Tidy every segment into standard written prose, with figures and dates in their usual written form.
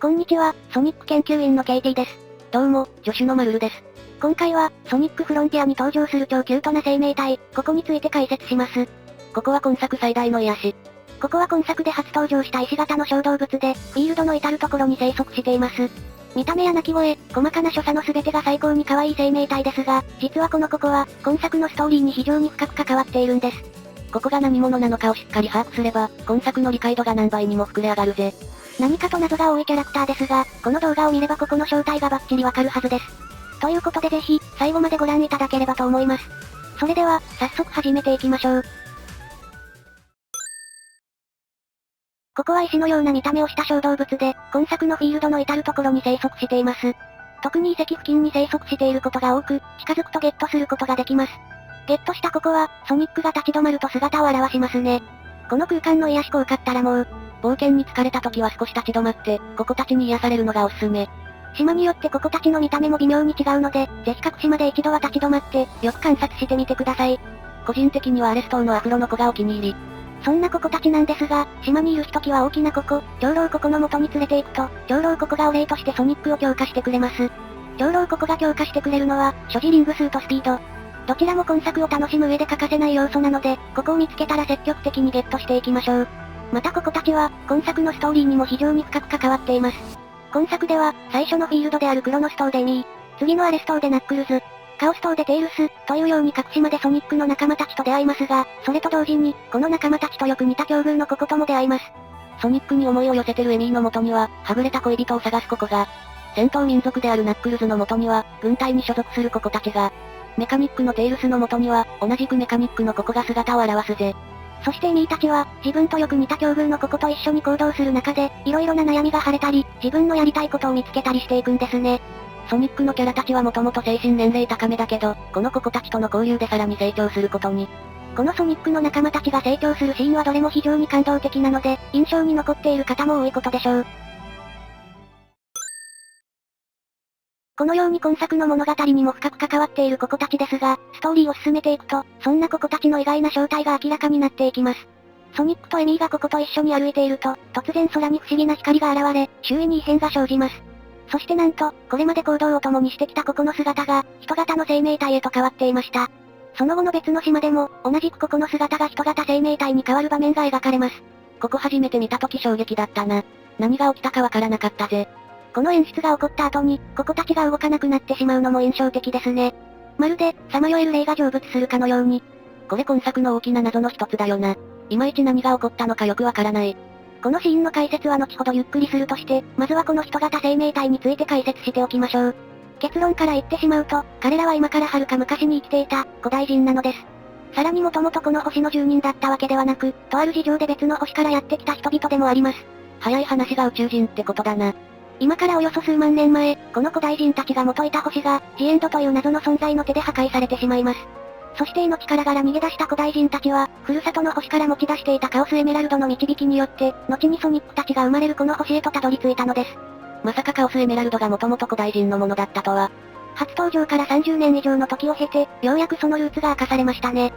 こんにちは、ソニック研究員のケイティです。どうも、助手のマルルです。今回は、ソニックフロンティアに登場する超キュートな生命体、ここについて解説します。ここは今作最大の癒し。ここは今作で初登場した石型の小動物で、フィールドの至るところに生息しています。見た目や鳴き声、細かな所作の全てが最高に可愛い生命体ですが、実はこのココは、今作のストーリーに非常に深く関わっているんです。ここが何者なのかをしっかり把握すれば、今作の理解度が何倍にも膨れ上がるぜ。何かと謎が多いキャラクターですが、この動画を見ればここの正体がバッチリわかるはずです。ということでぜひ、最後までご覧いただければと思います。それでは、早速始めていきましょう。ここは石のような見た目をした小動物で、今作のフィールドの至るところに生息しています。特に遺跡付近に生息していることが多く、近づくとゲットすることができます。ゲットしたここは、ソニックが立ち止まると姿を現しますね。この空間の癒し効果ったらもう、冒険に疲れた時は少し立ち止まって、ココたちに癒されるのがおすすめ。島によってココたちの見た目も微妙に違うので、ぜひ各島で一度は立ち止まって、よく観察してみてください。個人的にはアレス島のアフロの子がお気に入り。そんなココたちなんですが、島にいるひときわ大きなココ、長老ココの元に連れて行くと、長老ココがお礼としてソニックを強化してくれます。長老ココが強化してくれるのは、所持リング数とスピード。どちらも今作を楽しむ上で欠かせない要素なので、ここを見つけたら積極的にゲットしていきましょう。またココたちは、今作のストーリーにも非常に深く関わっています。今作では、最初のフィールドであるクロノス島でエミー、次のアレス島でナックルズ、カオス島でテイルス、というように各島でソニックの仲間たちと出会いますが、それと同時に、この仲間たちとよく似た境遇のココとも出会います。ソニックに思いを寄せてるエミーの元には、はぐれた恋人を探すココが、戦闘民族であるナックルズの元には、軍隊に所属するココたちが、メカニックのテイルスの元には、同じくメカニックのココが姿を現すぜ。そしてエミーたちは、自分とよく似た境遇のココと一緒に行動する中で、色々な悩みが晴れたり、自分のやりたいことを見つけたりしていくんですね。ソニックのキャラたちはもともと精神年齢高めだけど、このココたちとの交流でさらに成長することに。このソニックの仲間たちが成長するシーンはどれも非常に感動的なので、印象に残っている方も多いことでしょう。このように今作の物語にも深く関わっているココたちですが、ストーリーを進めていくと、そんなココたちの意外な正体が明らかになっていきます。ソニックとエミーがココと一緒に歩いていると、突然空に不思議な光が現れ、周囲に異変が生じます。そしてなんと、これまで行動を共にしてきたココの姿が、人型の生命体へと変わっていました。その後の別の島でも、同じくココの姿が人型生命体に変わる場面が描かれます。ここ初めて見た時衝撃だったな。何が起きたかわからなかったぜ。この演出が起こった後に、ココたちが動かなくなってしまうのも印象的ですね。まるで、さまよえる霊が成仏するかのように。これ今作の大きな謎の一つだよな。いまいち何が起こったのかよくわからない。このシーンの解説は後ほどゆっくりするとして、まずはこの人型生命体について解説しておきましょう。結論から言ってしまうと、彼らは今から遥か昔に生きていた、古代人なのです。さらにもともとこの星の住人だったわけではなく、とある事情で別の星からやってきた人々でもあります。早い話が宇宙人ってことだな。今からおよそ数万年前、この古代人たちが元いた星が、ジエンドという謎の存在の手で破壊されてしまいます。そして命からがら逃げ出した古代人たちは、ふるさとの星から持ち出していたカオスエメラルドの導きによって、後にソニックたちが生まれるこの星へとたどり着いたのです。まさかカオスエメラルドがもともと古代人のものだったとは。初登場から30年以上の時を経て、ようやくそのルーツが明かされましたね。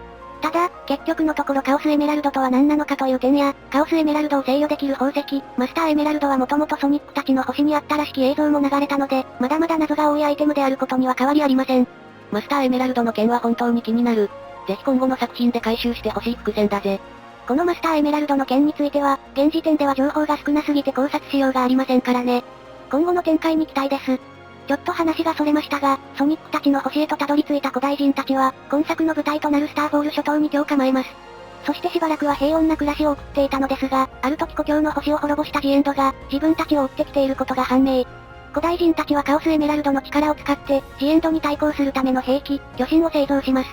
ただ、結局のところカオスエメラルドとは何なのかという点や、カオスエメラルドを制御できる宝石、マスターエメラルドはもともとソニックたちの星にあったらしき映像も流れたので、まだまだ謎が多いアイテムであることには変わりありません。マスターエメラルドの件は本当に気になる。ぜひ今後の作品で回収してほしい伏線だぜ。このマスターエメラルドの件については、現時点では情報が少なすぎて考察しようがありませんからね。今後の展開に期待です。ちょっと話がそれましたが、ソニックたちの星へとたどり着いた古代人たちは、今作の舞台となるスターフォール諸島に居を構えます。そしてしばらくは平穏な暮らしを送っていたのですが、ある時故郷の星を滅ぼしたジエンドが、自分たちを追ってきていることが判明。古代人たちはカオスエメラルドの力を使って、ジエンドに対抗するための兵器、巨神を製造します。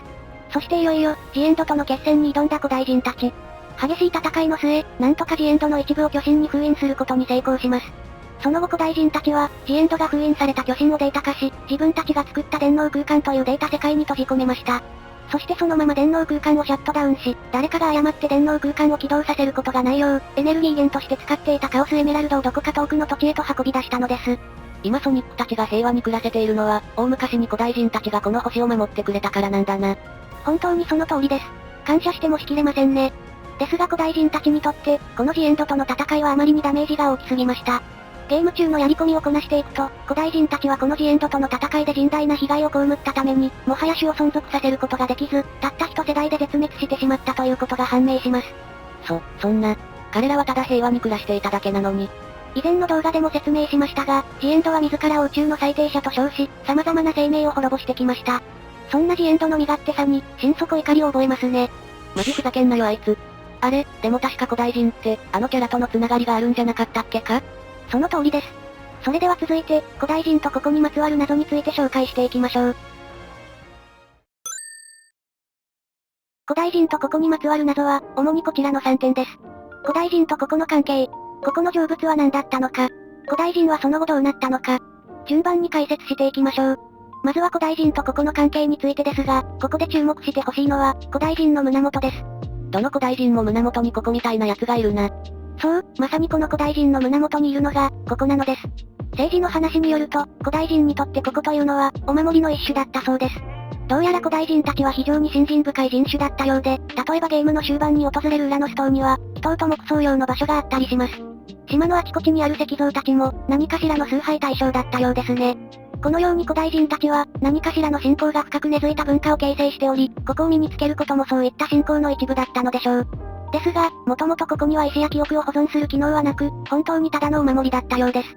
そしていよいよ、ジエンドとの決戦に挑んだ古代人たち。激しい戦いの末、なんとかジエンドの一部を巨神に封印することに成功します。その後古代人たちは、ジエンドが封印された巨神をデータ化し、自分たちが作った電脳空間というデータ世界に閉じ込めました。そしてそのまま電脳空間をシャットダウンし、誰かが誤って電脳空間を起動させることがないよう、エネルギー源として使っていたカオスエメラルドをどこか遠くの土地へと運び出したのです。今ソニックたちが平和に暮らせているのは、大昔に古代人たちがこの星を守ってくれたからなんだな。本当にその通りです。感謝してもしきれませんね。ですが古代人たちにとって、このジエンドとの戦いはあまりにダメージが大きすぎました。ゲーム中のやり込みをこなしていくと、古代人たちはこのジエンドとの戦いで甚大な被害を被ったために、もはや種を存続させることができず、たった一世代で絶滅してしまったということが判明します。そんな。彼らはただ平和に暮らしていただけなのに。以前の動画でも説明しましたが、ジエンドは自らを宇宙の最低者と称し、様々な生命を滅ぼしてきました。そんなジエンドの身勝手さに、心底怒りを覚えますね。マジふざけんなよあいつ。あれ、でも確か古代人って、あのキャラとの繋がりがあるんじゃなかったっけか？その通りです。それでは続いて、古代人とここにまつわる謎について紹介していきましょう。古代人とここにまつわる謎は、主にこちらの3点です。古代人とここの関係。ここの成仏は何だったのか。古代人はその後どうなったのか。順番に解説していきましょう。まずは古代人とここの関係についてですが、ここで注目してほしいのは、古代人の胸元です。どの古代人も胸元にここみたいな奴がいるな。そう、まさにこの古代人の胸元にいるのが、ここなのです。政治の話によると、古代人にとってここというのは、お守りの一種だったそうです。どうやら古代人たちは非常に信心深い人種だったようで、例えばゲームの終盤に訪れる裏のストーンには、祈祷と黙想用の場所があったりします。島のあちこちにある石像たちも、何かしらの崇拝対象だったようですね。このように古代人たちは、何かしらの信仰が深く根付いた文化を形成しており、ここを身につけることもそういった信仰の一部だったのでしょう。ですが、もともとここには石や記憶を保存する機能はなく、本当にただのお守りだったようです。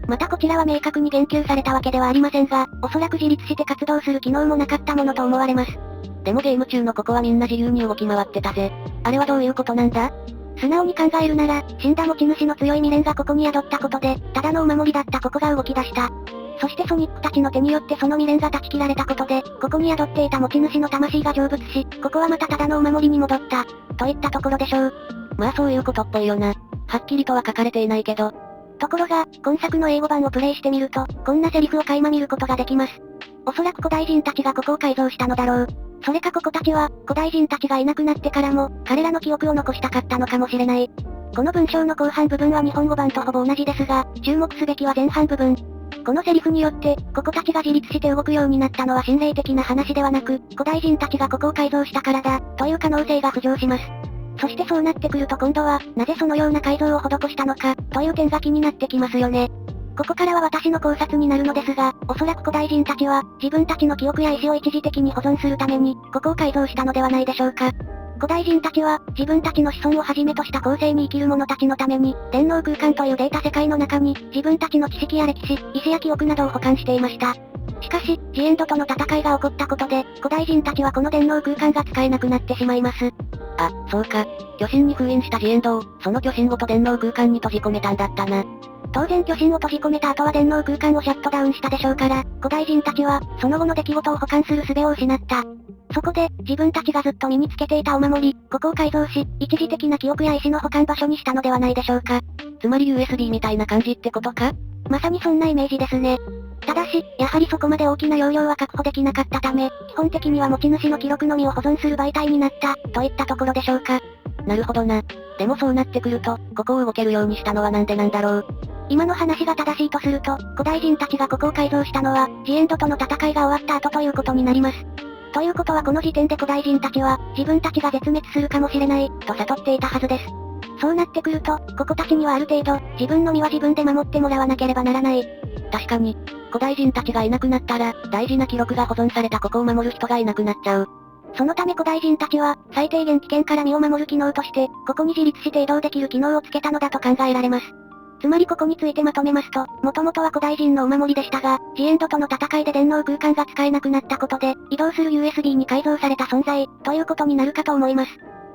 またこちらは明確に言及されたわけではありませんが、おそらく自立して活動する機能もなかったものと思われます。でもゲーム中のここはみんな自由に動き回ってたぜ。あれはどういうことなんだ？素直に考えるなら、死んだ持ち主の強い未練がここに宿ったことで、ただのお守りだったここが動き出した。そしてソニックたちの手によってその未練が断ち切られたことで、ここに宿っていた持ち主の魂が成仏し、ここはまたただのお守りに戻った。といったところでしょう。まあそういうことっぽいよな。はっきりとは書かれていないけど。ところが、今作の英語版をプレイしてみると、こんなセリフを垣間見ることができます。おそらく古代人たちがここを改造したのだろう。それかここたちは、古代人たちがいなくなってからも、彼らの記憶を残したかったのかもしれない。この文章の後半部分は日本語版とほぼ同じですが、注目すべきは前半部分。このセリフによって、ここたちが自立して動くようになったのは心霊的な話ではなく、古代人たちがここを改造したからだ、という可能性が浮上します。そしてそうなってくると今度は、なぜそのような改造を施したのか、という点が気になってきますよね。ここからは私の考察になるのですが、おそらく古代人たちは、自分たちの記憶や意志を一時的に保存するために、ここを改造したのではないでしょうか。古代人たちは、自分たちの子孫をはじめとした後世に生きる者たちのために、電脳空間というデータ世界の中に、自分たちの知識や歴史、意志や記憶などを保管していました。しかし、ジエンドとの戦いが起こったことで、古代人たちはこの電脳空間が使えなくなってしまいます。あ、そうか。巨神に封印したジエンドを、その巨神ごと電脳空間に閉じ込めたんだったな。当然巨神を閉じ込めた後は電脳空間をシャットダウンしたでしょうから、古代人たちは、その後の出来事を保管する術を失った。そこで、自分たちがずっと身につけていたお守り、ここを改造し、一時的な記憶や意志の保管場所にしたのではないでしょうか。つまり USB みたいな感じってことか？まさにそんなイメージですね。ただし、やはりそこまで大きな容量は確保できなかったため、基本的には持ち主の記録のみを保存する媒体になった、といったところでしょうか。なるほどな。でもそうなってくると、ここを動けるようにしたのはなんでなんだろう。今の話が正しいとすると、古代人たちがここを改造したのは、ジエンドとの戦いが終わった後ということになります。ということはこの時点で古代人たちは、自分たちが絶滅するかもしれない、と悟っていたはずです。そうなってくると、ここたちにはある程度、自分の身は自分で守ってもらわなければならない。確かに、古代人たちがいなくなったら、大事な記録が保存されたここを守る人がいなくなっちゃう。そのため古代人たちは、最低限危険から身を守る機能として、ここに自立して移動できる機能をつけたのだと考えられます。つまりここについてまとめますと、元々は古代人のお守りでしたが、ジエンドとの戦いで電脳空間が使えなくなったことで、移動する USB に改造された存在、ということになるかと思います。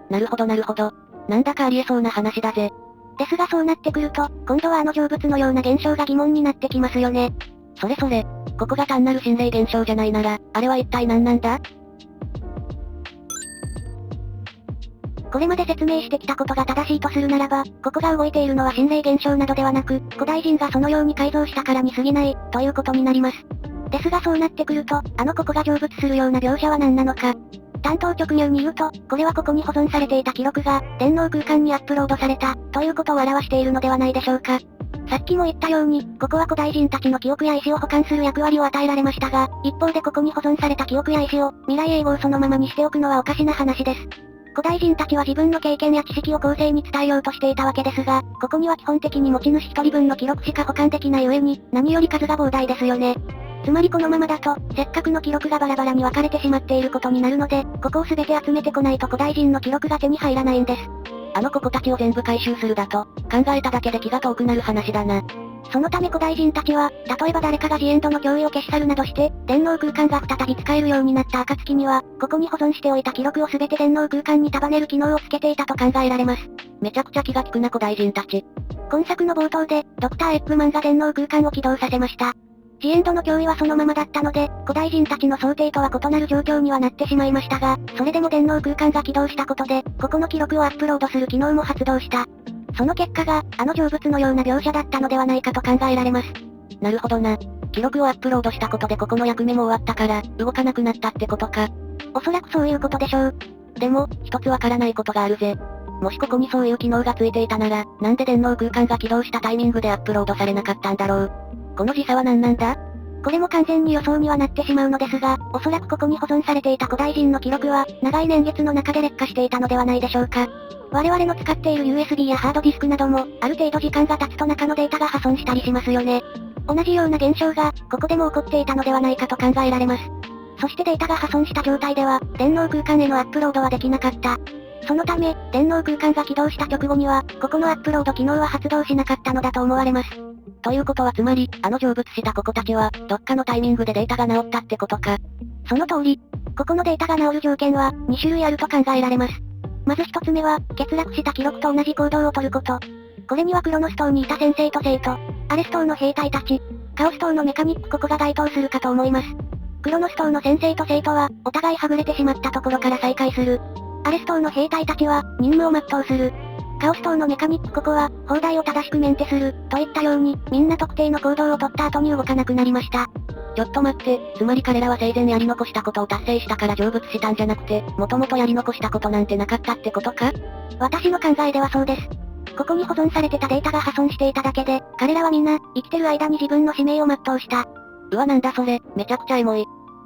なるほどなるほど。なんだかありえそうな話だぜ。ですがそうなってくると、今度はあの成仏のような現象が疑問になってきますよね。それ、ここが単なる心霊現象じゃないなら、あれは一体何なんだ？これまで説明してきたことが正しいとするならば、ここが動いているのは心霊現象などではなく、古代人がそのように改造したからに過ぎない、ということになります。ですがそうなってくると、ここが成仏するような描写は何なのか。単刀直入に言うと、これはここに保存されていた記録が、電脳空間にアップロードされた、ということを表しているのではないでしょうか。さっきも言ったように、ここは古代人たちの記憶や意志を保管する役割を与えられましたが、一方でここに保存された記憶や意志を、未来永劫そのままにしておくのはおかしな話です。古代人たちは自分の経験や知識を後世に伝えようとしていたわけですが、ここには基本的に持ち主一人分の記録しか保管できない上に、何より数が膨大ですよね。つまりこのままだと、せっかくの記録がバラバラに分かれてしまっていることになるので、ここを全て集めてこないと古代人の記録が手に入らないんです。ここたちを全部回収するだと、考えただけで気が遠くなる話だな。そのため古代人たちは、例えば誰かがジエンドの脅威を消し去るなどして、電脳空間が再び使えるようになった暁には、ここに保存しておいた記録を全て電脳空間に束ねる機能をつけていたと考えられます。めちゃくちゃ気が利くな古代人たち。今作の冒頭で、ドクターエッグマンが電脳空間を起動させました。ジエンドの脅威はそのままだったので、古代人たちの想定とは異なる状況にはなってしまいましたが、それでも電脳空間が起動したことで、ここの記録をアップロードする機能も発動した。その結果が、成仏のような描写だったのではないかと考えられます。なるほどな。記録をアップロードしたことでここの役目も終わったから、動かなくなったってことか。おそらくそういうことでしょう。でも、一つわからないことがあるぜ。もしここにそういう機能がついていたなら、なんで電脳空間が起動したタイミングでアップロードされなかったんだろう。この時差は何なんだ？これも完全に予想にはなってしまうのですが、おそらくここに保存されていた古代人の記録は、長い年月の中で劣化していたのではないでしょうか。我々の使っている USB やハードディスクなども、ある程度時間が経つと中のデータが破損したりしますよね。同じような現象が、ここでも起こっていたのではないかと考えられます。そしてデータが破損した状態では、電脳空間へのアップロードはできなかった。そのため、電脳空間が起動した直後には、ここのアップロード機能は発動しなかったのだと思われます。ということはつまり、成仏したここたちは、どっかのタイミングでデータが治ったってことか。その通り。ここのデータが治る条件は、2種類あると考えられます。まず一つ目は、欠落した記録と同じ行動をとること。これにはクロノス島にいた先生と生徒、アレス島の兵隊たち、カオス島のメカニックここが該当するかと思います。クロノス島の先生と生徒は、お互いはぐれてしまったところから再会する。アレス島の兵隊たちは、任務を全うする。カオス島のメカニックここは、砲台を正しくメンテする、といったように、みんな特定の行動を取った後に動かなくなりました。ちょっと待って、つまり彼らは生前やり残したことを達成したから成仏したんじゃなくて、もともとやり残したことなんてなかったってことか？私の考えではそうです。ここに保存されてたデータが破損していただけで、彼らはみんな、生きてる間に自分の使命を全うした。うわなんだそれ、めちゃくちゃエモい。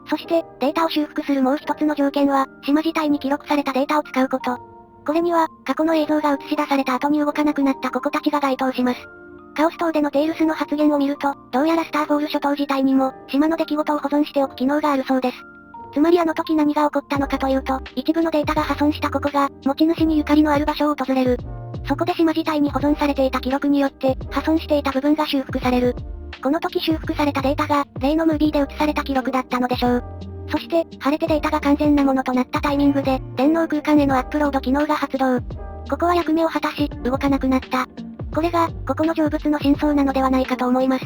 そして、データを修復するもう一つの条件は、島自体に記録されたデータを使うこと。これには、過去の映像が映し出された後に動かなくなったここたちが該当します。カオス島でのテイルスの発言を見ると、どうやらスターフォール諸島自体にも、島の出来事を保存しておく機能があるそうです。つまりあの時何が起こったのかというと、一部のデータが破損したここが、持ち主にゆかりのある場所を訪れる。そこで島自体に保存されていた記録によって、破損していた部分が修復される。この時修復されたデータが、例のムービーで映された記録だったのでしょう。そして、晴れてデータが完全なものとなったタイミングで、電脳空間へのアップロード機能が発動。ここは役目を果たし、動かなくなった。これが、ここの成仏の真相なのではないかと思います。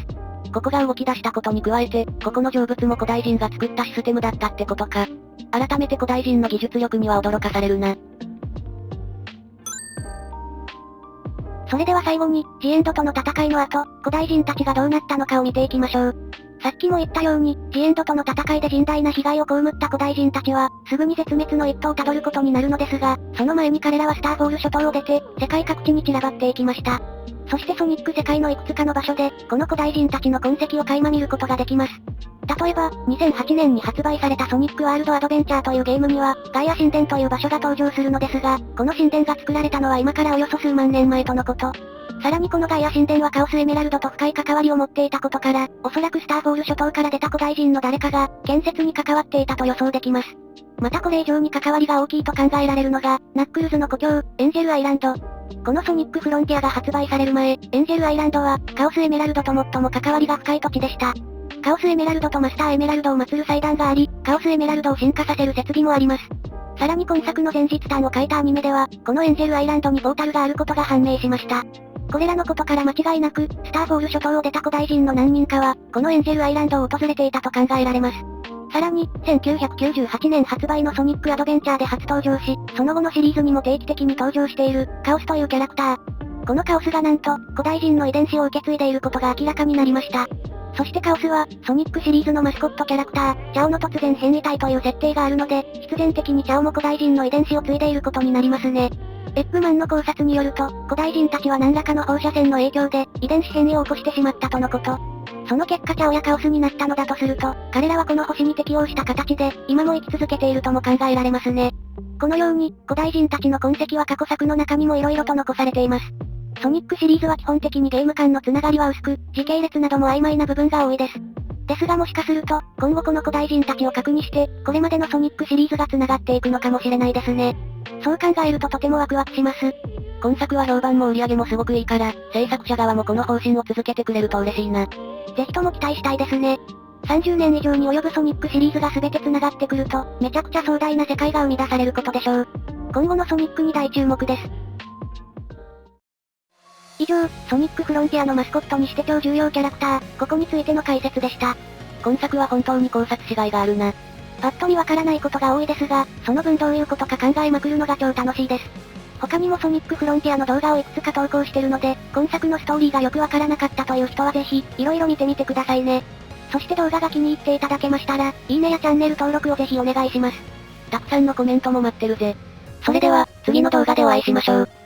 ここが動き出したことに加えて、ここの成仏も古代人が作ったシステムだったってことか。改めて古代人の技術力には驚かされるな。それでは最後に、ジエンドとの戦いの後、古代人たちがどうなったのかを見ていきましょう。さっきも言ったように、ジエンドとの戦いで甚大な被害を被った古代人たちは、すぐに絶滅の一途をたどることになるのですが、その前に彼らはスターフォール諸島を出て、世界各地に散らばっていきました。そしてソニック世界のいくつかの場所で、この古代人たちの痕跡を垣間見ることができます。例えば、2008年に発売されたソニックワールドアドベンチャーというゲームには、ガイア神殿という場所が登場するのですが、この神殿が作られたのは今からおよそ数万年前とのこと。さらにこのガイア神殿はカオスエメラルドと深い関わりを持っていたことから、おそらくスターフォール諸島から出た古代人の誰かが、建設に関わっていたと予想できます。またこれ以上に関わりが大きいと考えられるのが、ナックルズの故郷、エンジェルアイランド。このソニックフロンティアが発売される前、エンジェルアイランドは、カオスエメラルドと最も関わりが深い土地でした。カオスエメラルドとマスターエメラルドを祀る祭壇があり、カオスエメラルドを進化させる設備もあります。さらに今作の前日譚を書いたアニメでは、このエンジェルアイランドにポータルがあることが判明しました。これらのことから間違いなく、スターフォール諸島を出た古代人の何人かは、このエンジェルアイランドを訪れていたと考えられます。さらに、1998年発売のソニックアドベンチャーで初登場し、その後のシリーズにも定期的に登場している、カオスというキャラクター。このカオスがなんと、古代人の遺伝子を受け継いでいることが明らかになりました。そしてカオスは、ソニックシリーズのマスコットキャラクター、チャオの突然変異体という設定があるので、必然的にチャオも古代人の遺伝子を継いでいることになりますね。エッグマンの考察によると、古代人たちは何らかの放射線の影響で、遺伝子変異を起こしてしまったとのこと。その結果チャオやカオスになったのだとすると、彼らはこの星に適応した形で、今も生き続けているとも考えられますね。このように、古代人たちの痕跡は過去作の中にも色々と残されています。ソニックシリーズは基本的にゲーム間のつながりは薄く、時系列なども曖昧な部分が多いです。ですがもしかすると、今後この古代人たちを核にして、これまでのソニックシリーズが繋がっていくのかもしれないですね。そう考えるととてもワクワクします。今作は評判も売り上げもすごくいいから、制作者側もこの方針を続けてくれると嬉しいな。ぜひとも期待したいですね。30年以上に及ぶソニックシリーズが全て繋がってくると、めちゃくちゃ壮大な世界が生み出されることでしょう。今後のソニックに大注目です。以上、ソニックフロンティアのマスコットにして超重要キャラクター、ここについての解説でした。今作は本当に考察しがいがあるな。パッと見わからないことが多いですが、その分どういうことか考えまくるのが超楽しいです。他にもソニックフロンティアの動画をいくつか投稿してるので、今作のストーリーがよくわからなかったという人はぜひ、色々見てみてくださいね。そして動画が気に入っていただけましたら、いいねやチャンネル登録をぜひお願いします。たくさんのコメントも待ってるぜ。それでは、次の動画でお会いしましょう。